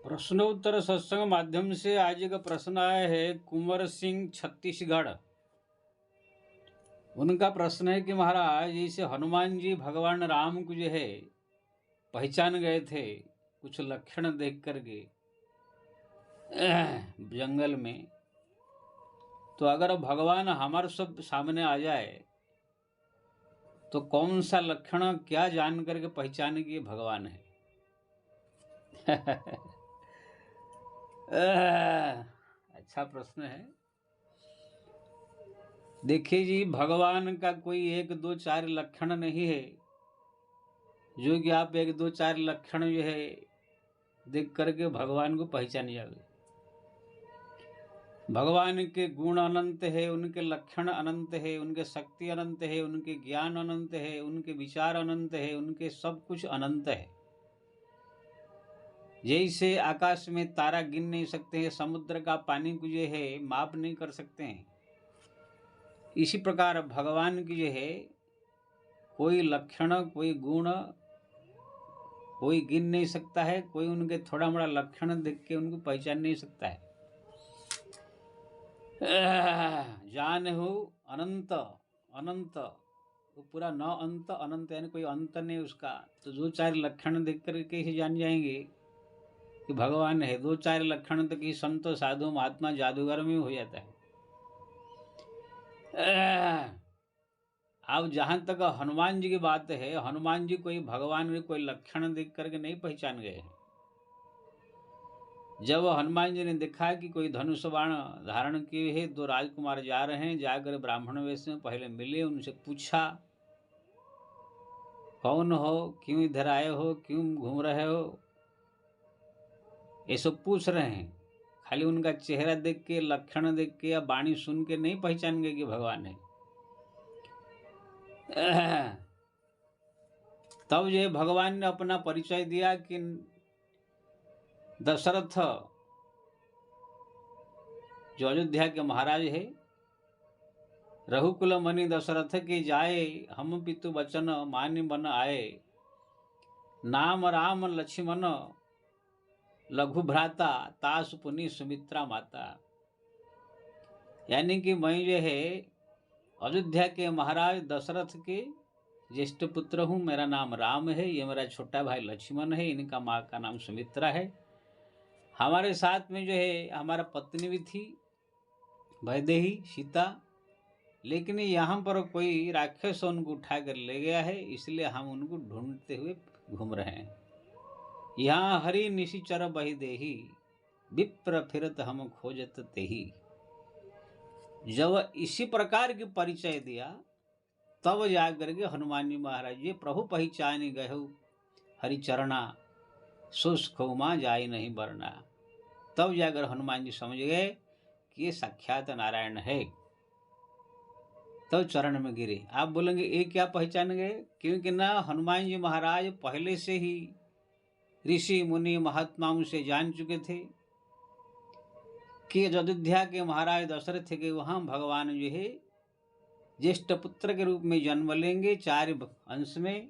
प्रश्नोत्तर सत्संग माध्यम से आज का प्रश्न आया है कुंवर सिंह छत्तीसगढ़। उनका प्रश्न है कि महाराज जैसे हनुमान जी भगवान राम को जो है पहचान गए थे कुछ लक्षण देख करके जंगल में, तो अगर भगवान हमारे सब सामने आ जाए तो कौन सा लक्षण क्या जान करके पहचाने कि ये भगवान है? अच्छा प्रश्न है। देखिए जी, भगवान का कोई एक दो चार लक्षण नहीं है जो कि आप एक दो चार लक्षण जो है देख करके भगवान को पहचान जाओगे। भगवान के गुण अनंत है, उनके लक्षण अनंत है, उनके शक्ति अनंत है, उनके ज्ञान अनंत है, उनके विचार अनंत है, उनके सब कुछ अनंत है। जैसे आकाश में तारा गिन नहीं सकते हैं, समुद्र का पानी को जो है माप नहीं कर सकते हैं, इसी प्रकार भगवान की जो है कोई लक्षण कोई गुण कोई गिन नहीं सकता है, कोई उनके थोड़ा मोड़ा लक्षण देख के उनको पहचान नहीं सकता है। जान हो अनंत अनंत, वो पूरा न अंत अनंत, यानी कोई अंत नहीं उसका। तो दो चार लक्षण देख कर कैसे जान जाएंगे कि भगवान है? दो चार लक्षण तो कि संत साधु महात्मा जादूगर में हो जाता है। अब जहाँ तक हनुमान जी की बात है, हनुमान जी कोई भगवान के कोई लक्षण देख करके नहीं पहचान गए हैं। जब हनुमान जी ने देखा कि कोई धनुष बाण धारण किए है, दो राजकुमार जा रहे हैं, जाकर ब्राह्मण वेश में पहले मिले, उनसे पूछा कौन हो, क्यों इधर आए हो, क्यों घूम रहे हो, ये सब पूछ रहे हैं। खाली उनका चेहरा देख के लक्षण देख के या वाणी सुन के नहीं पहचान गए कि भगवान है। तब जो भगवान ने अपना परिचय दिया कि दशरथ जो अयोध्या के महाराज है, रघुकुल मणि दशरथ के जाए, हम पितु वचन मान्य बन आए, नाम राम लक्ष्मण लघु भ्राता, तास पुनि सुमित्रा माता। यानी कि मैं जो है अयोध्या के महाराज दशरथ के ज्येष्ठ पुत्र हूँ, मेरा नाम राम है, ये मेरा छोटा भाई लक्ष्मण है, इनका माँ का नाम सुमित्रा है। हमारे साथ में जो है हमारा पत्नी भी थी वैदेही सीता, लेकिन यहाँ पर कोई राक्षस उनको उठा कर ले गया है, इसलिए हम उनको ढूंढते हुए घूम रहे हैं। यहाँ हरि निशिचर बहि देही, विप्र फिरत हम खोजत तेही। जब इसी प्रकार की परिचय दिया तब जाकर के हनुमान जी महाराज ये प्रभु पहचान गए हरिचरणा, सुस्खोमा जाय नहीं बरना। तब जाकर हनुमान जी समझ गए कि ये साक्षात नारायण है। तब चरण में गिरे। आप बोलेंगे ये क्या पहचान गए? क्योंकि ना हनुमान जी महाराज पहले से ही ऋषि मुनि महात्माओं से जान चुके थे कि अयोध्या के महाराज दशरथ के वहाँ भगवान जो है ज्येष्ठ पुत्र के रूप में जन्म लेंगे, चार अंश में,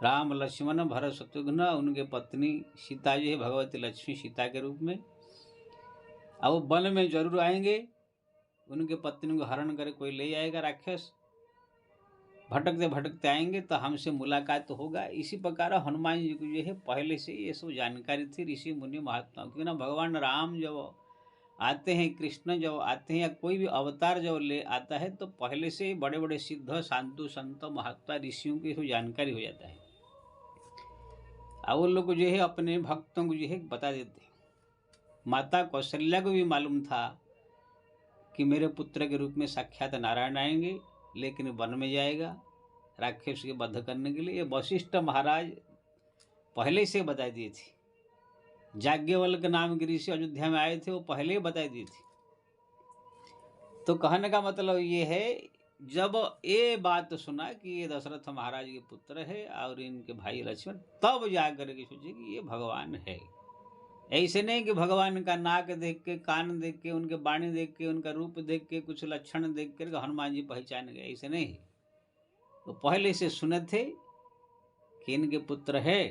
राम लक्ष्मण भरत शत्रुघ्न, उनके पत्नी सीता जो है भगवती लक्ष्मी सीता के रूप में। अब वन में जरूर आएंगे, उनके पत्नी को हरण कर कोई ले जाएगा राक्षस, भटकते भटकते आएंगे तो हमसे मुलाकात होगा। इसी प्रकार हनुमान जी को जो है पहले से ये सब जानकारी थी ऋषि मुनि महात्मा। क्योंकि ना भगवान राम जब आते हैं, कृष्ण जब आते हैं, या कोई भी अवतार जब ले आता है तो पहले से बड़े बड़े सिद्ध साधु संत महात्मा ऋषियों की सब जानकारी हो जाता है। अब वो लोग जो है अपने भक्तों को जो है बता देते हैं। माता कौशल्या को भी मालूम था कि मेरे पुत्र के रूप में साक्षात नारायण आएंगे, लेकिन वन में जाएगा राक्षस के वध करने के लिए। वशिष्ठ महाराज पहले से बता दिए थे। याज्ञवल्क्य नाम के ऋषि अयोध्या में आए थे, वो पहले ही बता दिए थे। तो कहने का मतलब ये है, जब ये बात सुना कि ये दशरथ महाराज के पुत्र है और इनके भाई लक्ष्मण, तब जाकर के सोचे कि ये भगवान है। ऐसे नहीं कि भगवान का नाक देख के, कान देख के, उनके वाणी देख के, उनका रूप देख के, कुछ लक्षण देख कर हनुमान जी पहचान गए, ऐसे नहीं। तो पहले से सुने थे कि इनके पुत्र है,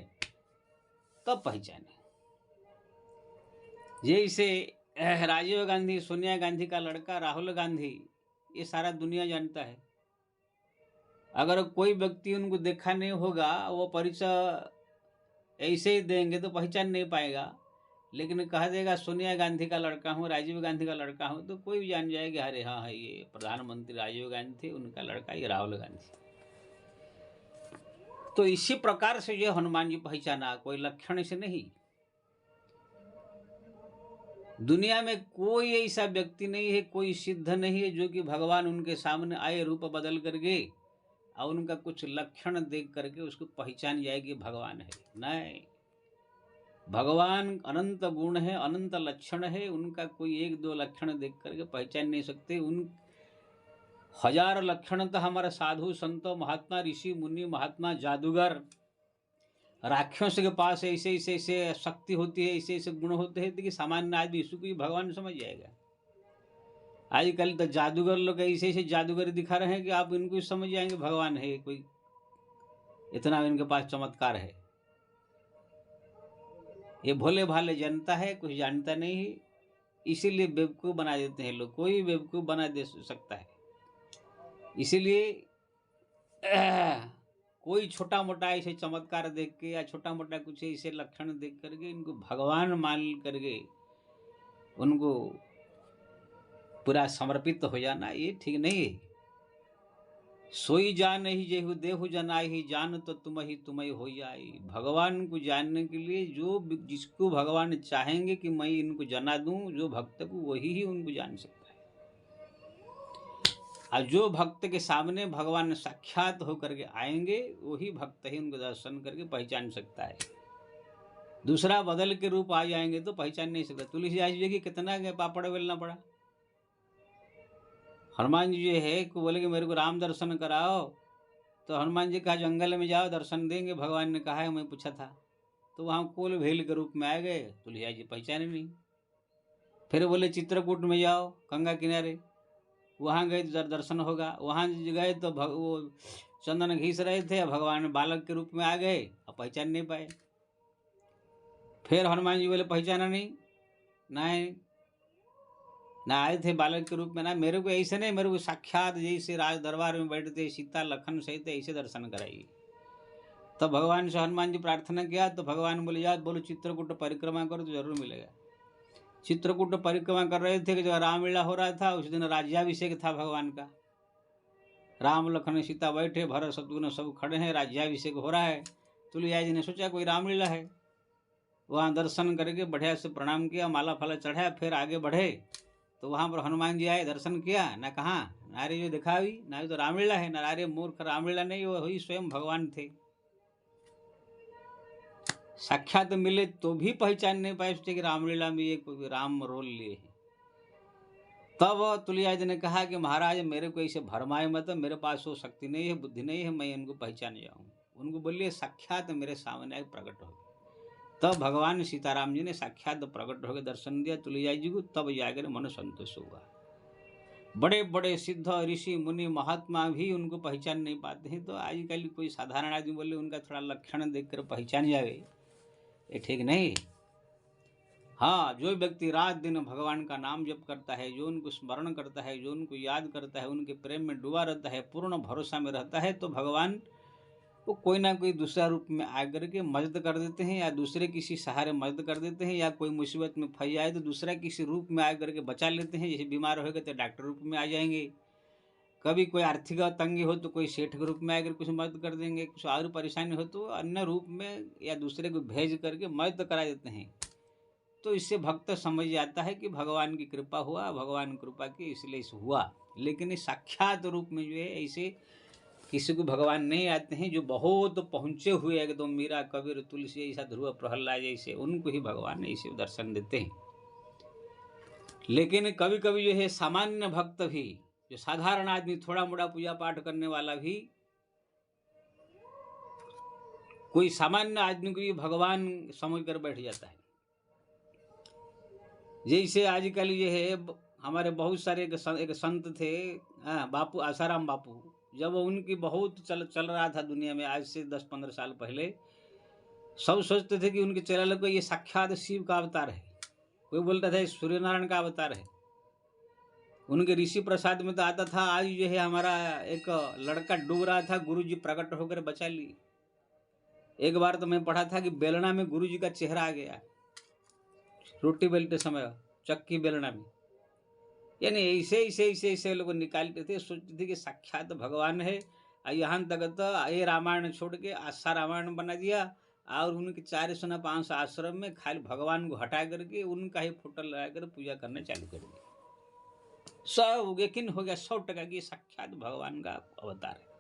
तब पहचाने। जैसे राजीव गांधी, सोनिया गांधी का लड़का राहुल गांधी, ये सारा दुनिया जानता है। अगर कोई व्यक्ति उनको देखा नहीं होगा, वो परिचय ऐसे ही देंगे तो पहचान नहीं पाएगा। लेकिन कहा देगा सोनिया गांधी का लड़का हूँ, राजीव गांधी का लड़का हूँ, तो कोई भी जान जाएगा, अरे हाँ है ये प्रधानमंत्री राजीव गांधी थे, उनका लड़का ये राहुल गांधी। तो इसी प्रकार से जो हनुमान जी पहचाना, कोई लक्षण से नहीं। दुनिया में कोई ऐसा व्यक्ति नहीं है, कोई सिद्ध नहीं है जो कि भगवान उनके सामने आए रूप बदल करके और उनका कुछ लक्षण देख करके उसको पहचान जाएगी भगवान है। नहीं, भगवान अनंत गुण है, अनंत लक्षण है, उनका कोई एक दो लक्षण देख करके पहचान नहीं सकते। उन हजार लक्षण तो हमारा साधु संतो महात्मा ऋषि मुनि महात्मा जादूगर राक्षस के पास ऐसे ऐसे ऐसे शक्ति होती है, ऐसे ऐसे गुण होते हैं कि सामान्य आदमी इसको भी भगवान समझ जाएगा। आजकल तो जादूगर लोग ऐसे ऐसे जादूगर दिखा रहे हैं कि आप इनको समझ जाएंगे भगवान है कोई, इतना इनके पास चमत्कार है। ये भोले भाले जनता है, कुछ जानता नहीं है, इसीलिए बेवकूफ़ बना देते हैं लोग। कोई बेवकूफ़ बना दे सकता है, इसीलिए कोई छोटा मोटा ऐसे चमत्कार देख के या छोटा मोटा कुछ ऐसे लक्षण देख करके इनको भगवान मान करके उनको पूरा समर्पित हो जाना, ये ठीक नहीं है। सोई जान ही जेहु देहु जनाई ही, जान तो तुम ही हो जाई। भगवान को जानने के लिए जो जिसको भगवान चाहेंगे कि मैं इनको जना दूं, जो भक्त को, वही ही उनको जान सकता है। और जो भक्त के सामने भगवान साक्षात होकर के आएंगे, वही भक्त ही उनको दर्शन करके पहचान सकता है। दूसरा बदल के रूप आ जाएंगे तो पहचान नहीं सकता। तुलसीदास जी की कितना पापड़ बेलना पड़ा। हनुमान जी जो है को बोले कि मेरे को राम दर्शन कराओ, तो हनुमान जी कहा जंगल में जाओ दर्शन देंगे। भगवान ने कहा है मैं पूछा था, तो वहाँ कोल भेल के रूप में आ गए, तुलसीदास जी पहचाने नहीं। फिर बोले चित्रकूट में जाओ, गंगा किनारे, वहाँ गए तो दर्शन होगा। वहाँ गए तो वो चंदन घीस रहे थे, भगवान बालक के रूप में आ गए और पहचान नहीं पाए। फिर हनुमान जी बोले पहचाना नहीं, ना आए थे बालक के रूप में, ना मेरे को ऐसे नहीं, मेरे को साक्षात जैसे राज दरबार में बैठते सीता लखन सहित ऐसे दर्शन कराइए। तब भगवान से हनुमान जी प्रार्थना किया, तो भगवान बोले यार बोलो चित्रकूट परिक्रमा करो तो जरूर मिलेगा। चित्रकूट परिक्रमा कर रहे थे कि जब रामलीला हो रहा था, उस दिन राज्याभिषेक था भगवान का। राम लखन सीता बैठे, भरत शत्रुघ्न सब खड़े हैं, राज्याभिषेक हो रहा है। तुलसीदास जी ने सोचा कोई रामलीला है, वहाँ दर्शन करके बढ़िया से प्रणाम किया, माला फाला चढ़ाया, फिर आगे बढ़े तो वहाँ पर हनुमान जी आए, दर्शन किया, ना कहाँ नारे जो दिखा भी ना, तो रामलीला है, नारे मूर्ख रामलीला नहीं, वो ही स्वयं भगवान थे। साक्षात मिले तो भी पहचान नहीं पाए, सोचे कि रामलीला में ये कोई राम रोल लिए है। तब तुलसीदास जी ने कहा कि महाराज मेरे को ऐसे भरमाए मत, मेरे पास वो शक्ति नहीं है, बुद्धि नहीं है, मैं इनको पहचान जाऊँ। उनको बोलिए साक्षात मेरे सामने आए प्रकट हो। तब भगवान सीताराम जी ने साक्षात प्रकट होकर दर्शन दिया तुलसीदास जी को, तब जाकर मन संतोष हुआ। बड़े बड़े सिद्ध ऋषि मुनि महात्मा भी उनको पहचान नहीं पाते हैं। तो आजकल कोई साधारण आदमी बोले उनका थोड़ा लक्षण देखकर पहचान जावे, ये ठीक नहीं। हाँ, जो व्यक्ति रात दिन भगवान का नाम जप करता है, जो उनको स्मरण करता है, जो उनको याद करता है, उनके प्रेम में डूबा रहता है, पूर्ण भरोसा में रहता है, तो भगवान वो कोई ना कोई दूसरा रूप में आकर के मदद कर देते हैं, या दूसरे किसी सहारे मदद कर देते हैं, या कोई मुसीबत में फंस जाए तो दूसरा किसी रूप में आकर के बचा लेते हैं। जैसे बीमार हो गए तो डॉक्टर रूप में आ जाएंगे, कभी कोई आर्थिक तंगी हो तो कोई सेठ के रूप में आकर कुछ मदद कर देंगे, कुछ और परेशानी हो तो अन्य रूप में या दूसरे को भेज करके मदद करा देते हैं। तो इससे भक्त समझ जाता है कि भगवान की कृपा हुआ, भगवान कृपा की इसलिए इस हुआ। लेकिन इस साक्षात रूप में जो है ऐसे किसी को भगवान नहीं आते हैं। जो बहुत पहुँचे हुए एकदम मीरा कबीर तुलसी ऐसा ध्रुव प्रहलाद जैसे, उनको ही भगवान ऐसे दर्शन देते हैं। लेकिन कभी कभी जो है सामान्य भक्त भी, जो साधारण आदमी थोड़ा मोड़ा पूजा पाठ करने वाला भी, कोई सामान्य आदमी को भी भगवान समझ कर बैठ जाता है। जैसे आजकल ये है हमारे बहुत सारे एक संत थे, बापू आसाराम बापू, जब उनकी बहुत चल रहा था दुनिया में, आज से 10-15 साल पहले सब सोचते थे कि उनके चैनल को ये साक्षात शिव का अवतार है, कोई बोलता था ये सूर्य नारायण का अवतार है। उनके ऋषि प्रसाद में तो आता था आज जो है हमारा एक लड़का डूब रहा था, गुरु जी प्रकट होकर बचा लिए। एक बार तो मैं पढ़ा था कि बेलना में गुरु जी का चेहरा आ गया, रोटी बेलते समय चक्की बेलना में। यानी ऐसे ऐसे ऐसे ऐसे लोग निकालते थे, सोचते थे कि साक्षात भगवान है। यहाँ तक तो ये रामायण छोड़ के आशा रामायण बना दिया और उनके 405 आश्रम में खाली भगवान को हटा करके उनका ही फोटो लगा कर पूजा करना चालू कर दिया। सब यकीन हो गया 100% कि साक्षात भगवान का अवतार है।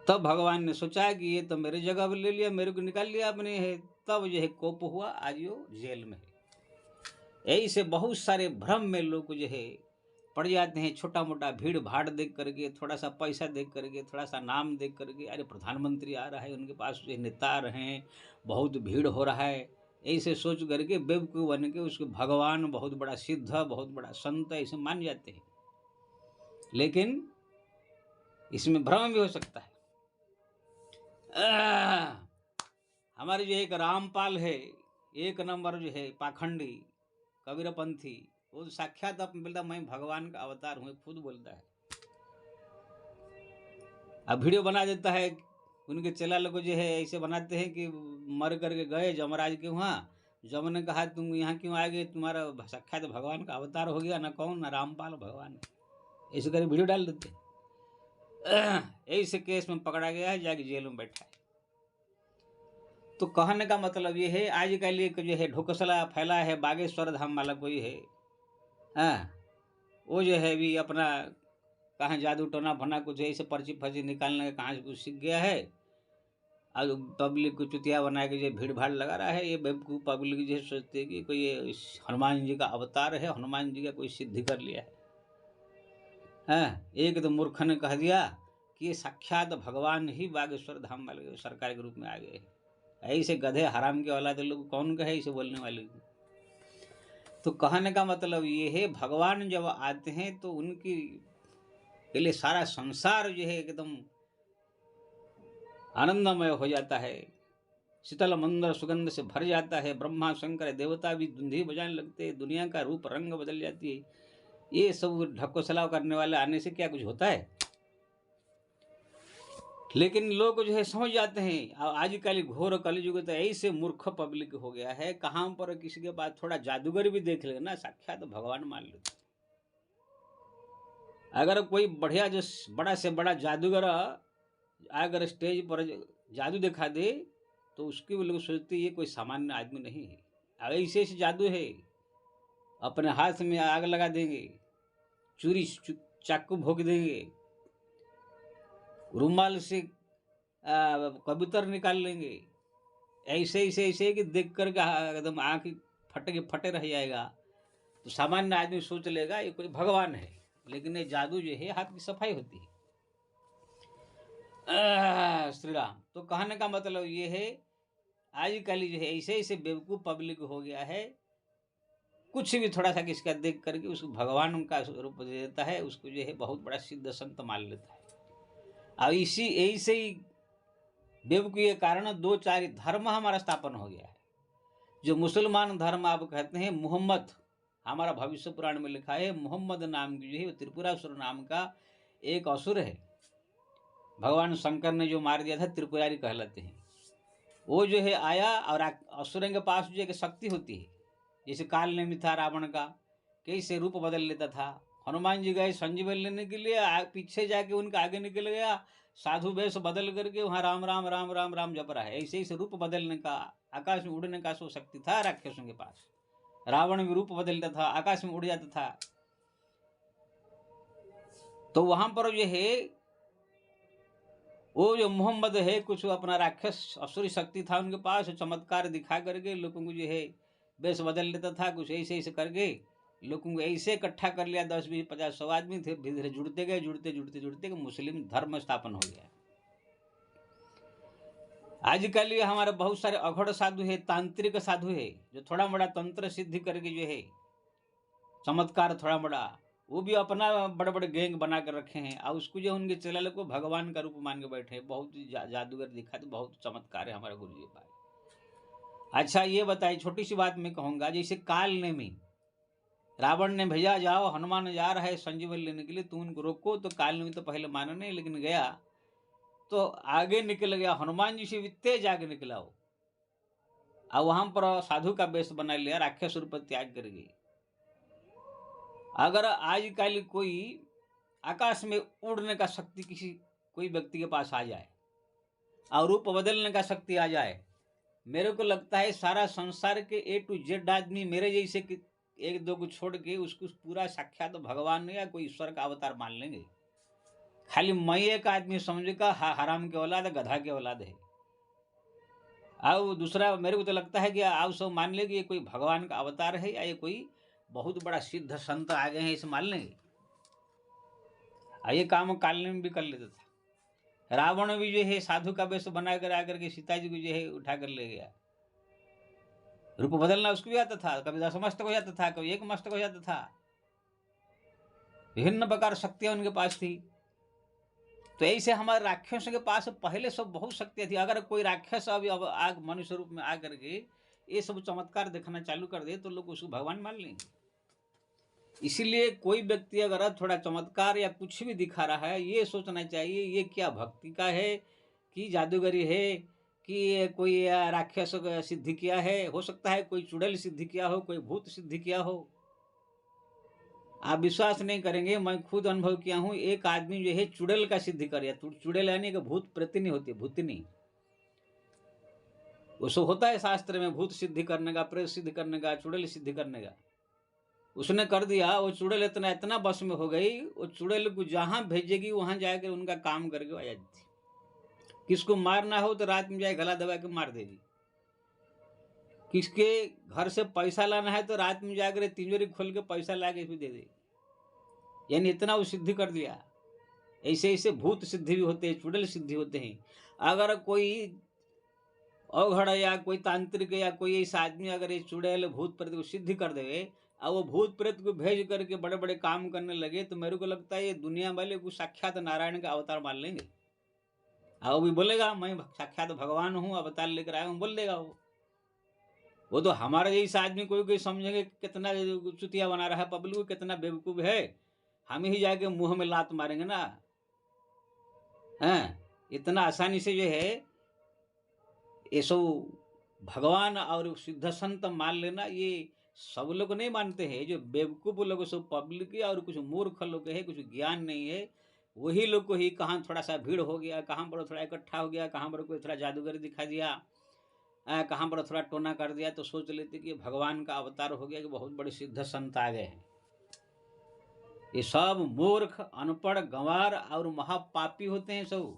तब भगवान ने सोचा कि ये तो मेरे जगह ले लिया, मेरे को निकाल लिया अपने है। तब जो है कोप हुआ, आज वो जेल में है। ऐसे बहुत सारे भ्रम में लोग जो है पड़ जाते हैं। छोटा मोटा भीड़ भाड़ देख करके, थोड़ा सा पैसा देख करके, थोड़ा सा नाम देख करके, अरे प्रधानमंत्री आ रहा है, उनके पास जो नेता आ रहे हैं, बहुत भीड़ हो रहा है, ऐसे सोच करके बेवकूफ़ बन के उसको भगवान बहुत बड़ा सिद्ध, बहुत बड़ा संत ऐसे मान जाते हैं। लेकिन इसमें भ्रम भी हो सकता है। हमारे जो एक रामपाल है, एक नंबर जो है पाखंडी कबीरपंथी, वो साक्षात आप बोलता मैं भगवान का अवतार हूँ, खुद बोलता है। अब वीडियो बना देता है, उनके चेला लोग जो है ऐसे बनाते हैं कि मर करके गए जमराज के वहाँ, जम ने कहा तुम यहाँ क्यों आ गए, तुम्हारा साक्षात भगवान का अवतार हो गया, ना कौन ना रामपाल भगवान, ऐसे करके वीडियो डाल देते हैं। ऐसे केस में पकड़ा गया है, जाके जेल में बैठा है। तो कहने का मतलब ये है, आजकल एक जो है ढोकसला फैला है बागेश्वर धाम वाला कोई है, हाँ, वो जो है भी अपना कहाँ जादू टोना फना कुछ ऐसे पर्ची फर्ची निकालने का कहाँ से कुछ सीख गया है, और पब्लिक को चुतिया बना के जो भीड़ भाड़ लगा रहा है। ये बेवकूफ़ पब्लिक जो सोचते है कि कोई ये हनुमान जी का अवतार है, हनुमान जी का कोई सिद्धि कर लिया है। हाँ, एक तो मूर्ख ने कह दिया कि ये साक्षात भगवान ही बागेश्वर धाम वाले सरकार के रूप में आ गए। ऐसे गधे हराम के औलाद लोग कौन कहे ऐसे बोलने वाले। तो कहने का मतलब ये है, भगवान जब आते हैं तो उनकी के लिए सारा संसार जो है एकदम आनंदमय हो जाता है, शीतल मंदर सुगंध से भर जाता है। ब्रह्मा शंकर देवता भी धुंधी बजाने लगते हैं, दुनिया का रूप रंग बदल जाती है। ये सब ढक्कोसलाव करने वाले आने से क्या कुछ होता है? लेकिन लोग जो है समझ जाते हैं। आजकल घोर कलयुग तो ऐसे मूर्ख पब्लिक हो गया है, कहाँ पर किसी के पास थोड़ा जादूगर भी देख ले ना, साक्षात तो भगवान मान लेते। अगर कोई बढ़िया जो बड़ा से बड़ा जादूगर अगर स्टेज पर जादू दिखा दे तो उसके भी लोग सोचते ये कोई सामान्य आदमी नहीं है। ऐसे ऐसे जादू है, अपने हाथ में आग लगा देंगे, चूरी चाकू भोंक देंगे, रुमाल से कबूतर निकाल लेंगे, ऐसे ऐसे ऐसे कि देख कर एकदम आँख फटे रह जाएगा। तो सामान्य आदमी सोच लेगा ये कोई भगवान है, लेकिन ये जादू जो है हाथ की सफाई होती है। श्री राम। तो कहने का मतलब ये है, आजकल जो है ऐसे ऐसे बेवकूफ़ पब्लिक हो गया है, कुछ भी थोड़ा सा किसका देख करके उसको भगवान का रूप दे देता है, उसको जो है बहुत बड़ा सिद्ध संत मान लेता है। अब इसी ऐसे ही बेवकूफ़ी के कारण 2-4 धर्म हमारा स्थापन हो गया है। जो मुसलमान धर्म आप कहते हैं, मोहम्मद, हमारा भविष्य पुराण में लिखा है, मोहम्मद नाम की जो है त्रिपुरासुर नाम का एक असुर है, भगवान शंकर ने जो मार दिया था, त्रिपुरारी कहलाते हैं। वो जो है आया और असुरों के पास जो एक शक्ति होती है, जैसे काल नेमी था रावण का, कैसे रूप बदल लेता था। हनुमान जी गए संजीवनी लेने के लिए, पीछे जाके उनके आगे निकल गया, साधु वेश बदल करके वहाँ राम राम राम राम राम जप रहा है। ऐसे ऐसे रूप बदलने का, आकाश में उड़ने का सो शक्ति था राक्षसों के पास। रावण भी रूप बदलता था, आकाश में उड़ जाता था। तो वहां पर जो है वो जो मोहम्मद है, कुछ अपना राक्षस असुरी शक्ति था उनके पास, चमत्कार दिखा करके लोगों को जो है वेश बदल लेता था, कुछ ऐसे ऐसे करके लोगों को ऐसे इकट्ठा कर लिया, 10 20 50 100 आदमी थे। धीरे धीरे जुड़ते गए, जुड़ते जुड़ते जुड़ते मुस्लिम धर्म स्थापन हो गया। आजकल ये हमारे बहुत सारे अघड़ साधु है, तांत्रिक साधु है, जो थोड़ा बड़ा तंत्र सिद्धि करके जो है चमत्कार थोड़ा बड़ा, वो भी अपना बड़े बड़े गैंग बना कर रखे हैं, और उसको जो उनके चेला को भगवान का रूप मान के बैठे हैं। बहुत जादूगर दिखा तो बहुत चमत्कार है हमारे गुरु जी पास। अच्छा ये बताइए, छोटी सी बात मैं कहूँगा, जैसे काल नेमी, रावण ने भेजा जाओ हनुमान जा रहा है संजीवनी लेने के लिए, तुम उनको रोको, तो काल नेमी तो पहले माना नहीं, लेकिन गया तो आगे निकल गया, हनुमान जी से भी तेज आगे निकला वो, और वहां पर साधु का वेश बना लिया, राक्षस रूप त्याग कर गई। अगर आजकल कोई आकाश में उड़ने का शक्ति किसी कोई व्यक्ति के पास आ जाए और रूप बदलने का शक्ति आ जाए, मेरे को लगता है सारा संसार के A to Z आदमी मेरे जैसे कि एक दो को छोड़ के उसको पूरा साक्षात भगवान या कोई ईश्वर का अवतार मान लेंगे। खाली मैं एक आदमी समझेगा हराम के औलाद है, गधा के औलाद है। और दूसरा मेरे को तो लगता है कि आप सब मान लेंगे ये कोई भगवान का अवतार है या ये कोई बहुत बड़ा सिद्ध संत आ गए हैं, इसे मान लेंगे। ये काम कालने में भी कर लेता था। रावण भी जो है साधु का वेश बना कर आकर के सीता जी को जो है उठा कर ले गया। रूप बदलना उसको भी आता था, कभी 10 मस्तक हो जाता था, कभी 1 मस्तक हो जाता था। विभिन्न प्रकार शक्तियां उनके पास थी। तो ऐसे हमारे राक्षसों के पास पहले सब बहुत शक्तियां थी। अगर कोई राक्षस अभी अब आग मनुष्य रूप में आकर के ये सब चमत्कार देखना चालू कर दे तो लोग उसको भगवान मान लेंगे। इसीलिए कोई व्यक्ति अगर थोड़ा चमत्कार या कुछ भी दिखा रहा है, ये सोचना चाहिए ये क्या भक्ति का है कि जादूगरी है कि कोई राक्षस सिद्धि किया है। हो सकता है कोई चुड़ैल सिद्धि किया हो, कोई भूत सिद्धि किया हो। आप विश्वास नहीं करेंगे, मैं खुद अनुभव किया हूँ। एक आदमी जो है चुड़ैल का सिद्धि कर दिया। चुड़ैल यानी कि भूत प्रेतनी होती है, भूतनी। उसको होता है शास्त्र में भूत सिद्धि करने का, प्रेत सिद्धि करने का, चुड़ैल सिद्धि करने का। उसने कर दिया। वो चुड़ैल इतना इतना बस में हो गई, वो चुड़ैल को जहां भेजेगी वहां जाकर उनका काम करके आ जाती थी। किसको मारना हो तो रात में जाए गला दबा के मार देगी। किसके घर से पैसा लाना है तो रात में जाकर तिजोरी खोल के पैसा ला के भी दे देगी। यानी इतना वो सिद्धि कर दिया। ऐसे ऐसे भूत सिद्धि भी होते हैं, चुड़ैल सिद्धि होते हैं। अगर कोई अवघड़ या कोई तांत्रिक या कोई ऐसा आदमी अगर ये चुड़ैल भूत प्रेत को सिद्धि कर देवे और वो भूत प्रेत को भेज करके बड़े बड़े काम करने लगे, तो मेरे को लगता है ये दुनिया वाले को साक्षात नारायण का अवतार मान लेंगे। और वो भी बोलेगा मैं साक्षात भगवान हूँ, अवतार लेकर आया हूँ, बोल देगा वो तो हमारा जैसा आदमी कोई कोई समझेंगे कितना चुतिया बना रहा है पब्लिक को, कितना बेवकूफ है। हम ही जाके मुंह में लात मारेंगे ना। हैं इतना आसानी से जो है ये सब भगवान और सिद्ध संत मान लेना, ये सब लोग नहीं मानते हैं। जो बेवकूफ लोग सब पब्लिक और कुछ मूर्ख लोग है, कुछ ज्ञान नहीं है, वही लोग को ही कहाँ थोड़ा सा भीड़ हो गया, कहाँ पर थोड़ा इकट्ठा हो गया, कहाँ पर कोई थोड़ा जादूगर दिखा दिया, कहाँ पर थोड़ा टोना कर दिया, तो सोच लेते कि भगवान का अवतार हो गया, कि बहुत बड़े सिद्ध संत आ गए हैं। ये सब मूर्ख, अनपढ़, गंवार और महापापी होते हैं सब।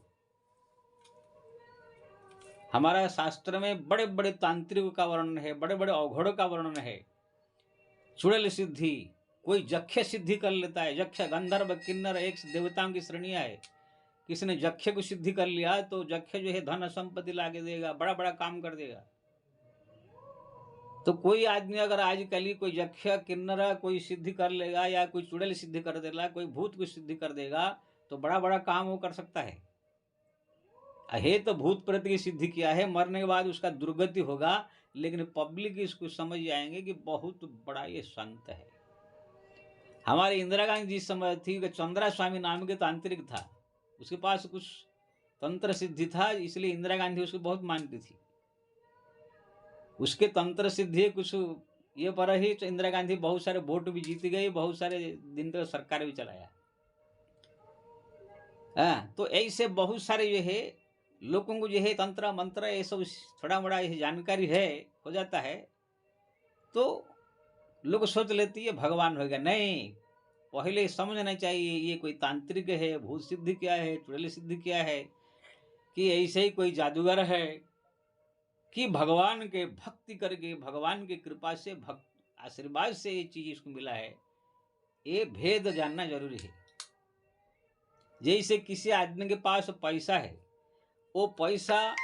हमारा शास्त्र में बड़े बड़े तांत्रिकों का वर्णन है, बड़े बड़े अवघड़ों का वर्णन है। चुड़ैल सिद्धि, कोई जक्ष सिद्धि कर लेता है। जक्ष, गंधर्व, किन्नर एक देवताओं की श्रेणियां है। किसी ने जक्ष को सिद्धि कर लिया तो जक्ष जो है धन संपत्ति लाके देगा, बड़ा बड़ा काम कर देगा। तो कोई आदमी अगर आजकल ही कोई जक्ष किन्नर कोई सिद्धि कर लेगा या कोई चुड़ैल सिद्धि कर देगा, कोई भूत को सिद्धि कर देगा, तो बड़ा बड़ा काम वो कर सकता है। है तो भूत प्रेत की सिद्धि किया है, मरने के बाद उसका दुर्गति होगा, लेकिन पब्लिक इसको समझ जाएंगे कि बहुत बड़ा ये संत है। हमारे इंदिरा गांधी जिस समय थी, चंद्रा स्वामी नाम के तांत्रिक था, उसके पास कुछ तंत्र सिद्धि था, इसलिए इंदिरा गांधी उसको बहुत मानती थी। उसके तंत्र सिद्धि कुछ ये पर ही तो इंदिरा गांधी बहुत सारे वोट भी जीत गई, बहुत सारे दिन तक सरकार भी चलाया। तो ऐसे बहुत सारे जो है लोगों को जो है तंत्र मंत्र ये सब थोड़ा बड़ा ये जानकारी है, हो जाता है, तो लोग सोच लेती है भगवान हो गया। नहीं, पहले समझना चाहिए ये कोई तांत्रिक है, भूत सिद्धि क्या है, चुड़ैल सिद्धि क्या है, कि ऐसे ही कोई जादूगर है, कि भगवान के भक्ति करके भगवान की कृपा से भक्त आशीर्वाद से ये चीज इसको मिला है। ये भेद जानना जरूरी है। जैसे किसी आदमी के पास पैसा है, वो पैसा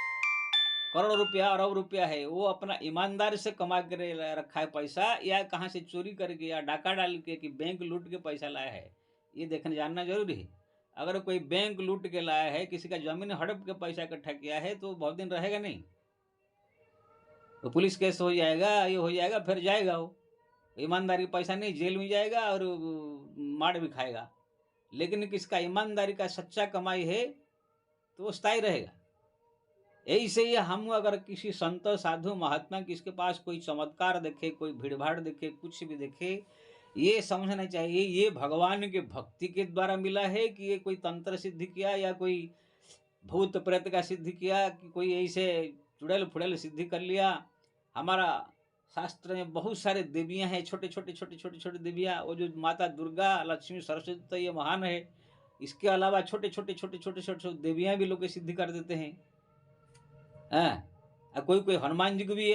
करोड़ रुपया अरब रुपया है, वो अपना ईमानदारी से कमा कर रखा है पैसा, या कहाँ से चोरी करके या डाका डाल के कि बैंक लूट के पैसा लाया है, ये देखना जानना जरूरी है। अगर कोई बैंक लूट के लाया है, किसी का जमीन हड़प के पैसा इकट्ठा किया है, तो बहुत दिन रहेगा नहीं। तो पुलिस केस हो जाएगा, ये हो जाएगा, फिर जाएगा वो। ईमानदारी का पैसा नहीं, जेल में जाएगा और मार भी खाएगा। लेकिन किसका ईमानदारी का सच्चा कमाई है तो वो स्थायी रहेगा। ऐसे ही हम अगर किसी संत साधु महात्मा किसके पास कोई चमत्कार देखे, कोई भीड़-भाड़ देखे, कुछ भी देखे, ये समझना चाहिए ये भगवान के भक्ति के द्वारा मिला है कि ये कोई तंत्र सिद्धि किया या कोई भूत प्रेत का सिद्धि किया कि कोई ऐसे चुड़ैल-फुड़ैल सिद्धि कर लिया। हमारा शास्त्र में बहुत सारे देवियाँ हैं, छोटे-छोटे, छोटे-छोटे देवियाँ, वो जो माता दुर्गा, लक्ष्मी, सरस्वती तो ये महान है। इसके अलावा छोटे-छोटे, छोटे-छोटे, छोटे-छोटे देवियाँ भी लोग ये सिद्धि कर देते हैं। हाँ, कोई-कोई हनुमान जी को भी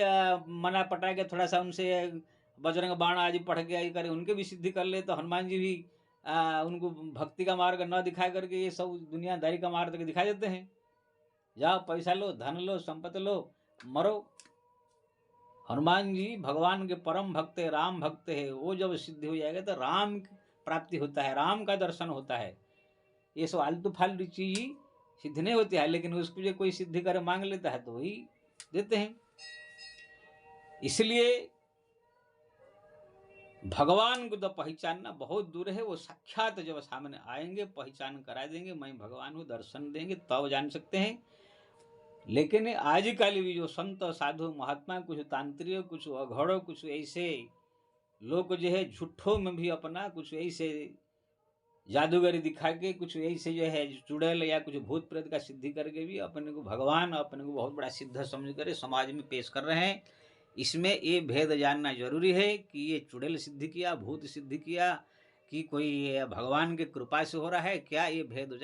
मना पटा के थोड़ा-सा उनसे बजरंग बाण आदि पढ़ के ये करे, उनके भी सिद्धि कर ले, तो हनुमान जी भी उनको भक्ति का मार्ग न दिखा करके ये सब दुनियादारी का मार्ग दिखा देते हैं। जाओ पैसा लो, धन लो, संपत्ति लो, मरो। हनुमान जी भगवान के परम भक्त है, राम भक्त है। वो जब सिद्ध हो जाएगा तो राम की प्राप्ति होता है, राम का दर्शन होता है। ये सब आलतू-फालतू चीज़ सिद्ध नहीं होती है, लेकिन उसको जो कोई सिद्धि करे मांग लेता है तो वही देते हैं। इसलिए भगवान को तो पहचानना बहुत दूर है, वो साक्षात जब सामने आएंगे पहचान करा देंगे, मैं भगवान हूँ, दर्शन देंगे तब जान सकते हैं। लेकिन आजकल भी जो संत साधु महात्मा, कुछ तांत्रिक, कुछ अघड़, कुछ ऐसे लोग जो है झूठों में भी अपना कुछ ऐसे जादूगरी दिखा के, कुछ ऐसे जो है चुड़ैल या कुछ भूत प्रेत का सिद्धि करके भी अपने को भगवान, अपने को बहुत बड़ा सिद्ध समझ कर समाज में पेश कर रहे हैं। इसमें ये भेद जानना जरूरी है कि ये चुड़ैल सिद्धि किया, भूत सिद्धि किया, कि कोई भगवान की कृपा से हो रहा है क्या, ये भेद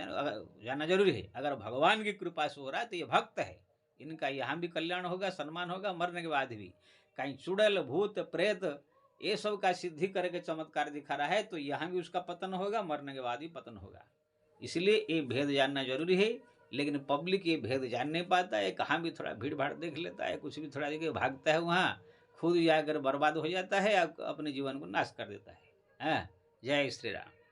जानना जरूरी है। अगर भगवान की कृपा से हो रहा है तो ये भक्त है, इनका यहाँ भी कल्याण होगा, सम्मान होगा, मरने के बाद भी। कहीं चुड़ैल भूत प्रेत ये सब का सिद्धि करके चमत्कार दिखा रहा है तो यहाँ भी उसका पतन होगा, मरने के बाद भी पतन होगा। इसलिए ये भेद जानना जरूरी है। लेकिन पब्लिक ये भेद जान नहीं पाता है, कहाँ भी थोड़ा भीड़ भाड़ देख लेता है, कुछ भी थोड़ा जगह भागता है, वहाँ खुद जाकर बर्बाद हो जाता है, अपने जीवन को नाश कर देता है। हाँ, जय श्री राम।